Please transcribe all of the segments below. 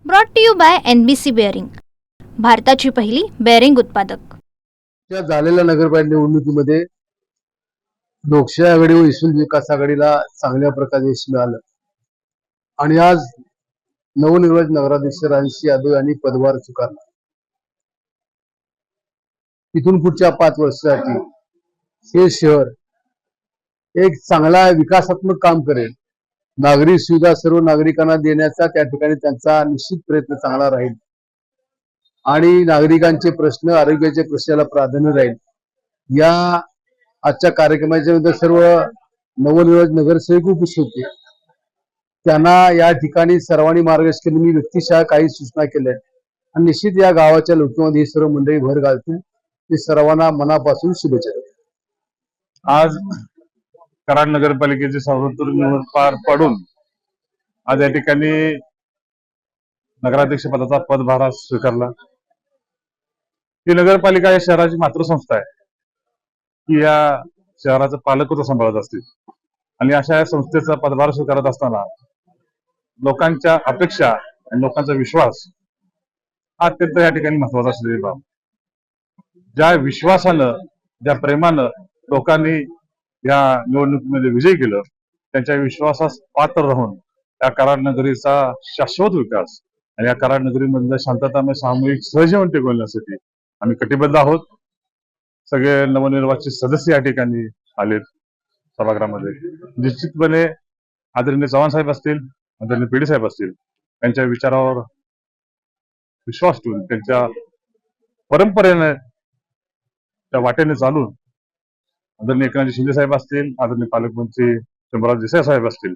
Brought to you by NBC bearing, भारताची पहिली bearing उत्पादक। त्या झालेल्या नगरपालिका निवडणुकीमध्ये लोकशाही आघाडी व विश्व विकास आघाडीला चांगल्या प्रकारे यश मिळालं आणि आज नवनिर्वाचित नगराध्यक्ष राजश्री यादव यांनी पदभार स्वीकारला। इथून पुढच्या 5 वर्षासाठी हे शहर एक चांगला विकासात्मक काम करेल। नागरी सुविधा सर्व नागरिकांना देण्याचा त्या ठिकाणी त्यांचा निश्चित प्रयत्न चांगला राहील आणि नागरिकांचे प्रश्न, आरोग्याचे प्रश्नाला प्राधान्य राहील। या आजच्या कार्यक्रमाच्या मध्ये सर्व नवनिर्वाचित नगरसेवक उपस्थित होते। त्यांना या ठिकाणी सर्वांनी मार्गदर्शन केले। मी व्यक्तिशः काही सूचना केल्या आणि निश्चित या गावाच्या लोकांमध्ये ही सर्व मंडळी भर घालतील। ते सर्वांना मनापासून शुभेच्छा देतो। आज कराड नगरपालिकेची सर्वोत्तम निवडणूक पार पाडून आज या ठिकाणी नगराध्यक्ष पदाचा पदभार स्वीकारला। ही नगरपालिका या शहराची मातृसंस्था आहे, की या शहराचं पालकत्व सांभाळत असते आणि अशा या संस्थेचा पदभार स्वीकारत असताना लोकांच्या अपेक्षा आणि लोकांचा विश्वास हा अत्यंत या ठिकाणी महत्वाचा असलेली बाब। ज्या विश्वासानं, ज्या प्रेमानं लोकांनी या निवडणुकीमध्ये विजय केलं, त्यांच्या विश्वासास पात्र राहून या कराड नगरीचा शाश्वत विकास आणि या कराड नगरीमधल्या शांततामय सामूहिक सहजीवन टिकवण्यासाठी आम्ही कटिबद्ध आहोत। सगळे नवनिर्वाचित सदस्य या ठिकाणी आलेत सभागृहामध्ये। निश्चितपणे आदरणीय चव्हाण साहेब असतील, आदरणीय पेढे साहेब असतील, त्यांच्या विचारावर विश्वास ठेवून त्यांच्या परंपरेने त्या वाटेने चालून आदरणीय एकनाथ शिंदे साहेब असतील, आदरणीय पालकमंत्री शंभूराज देसाई साहेब असतील,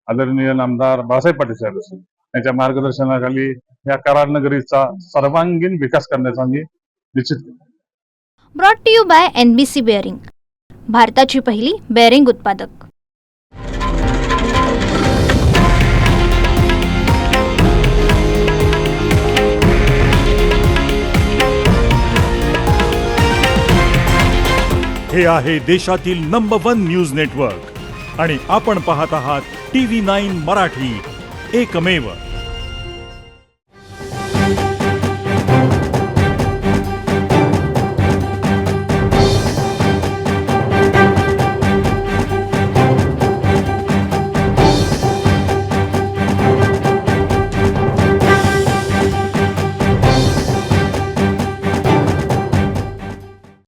आदरणीय नामदार बाळासाहेब पाटील साहेब असतील, त्यांच्या मार्गदर्शनाखाली या कराड नगरीचा सर्वांगीण विकास करण्याचा आम्ही निश्चित केला। Brought to you by NBC bearing, भारताची पहिली बेअरिंग उत्पादक। हे आहे देशातील नंबर 1 न्यूज नेटवर्क आणि आपण पाहत आहात TV9 मराठी, एकमेव।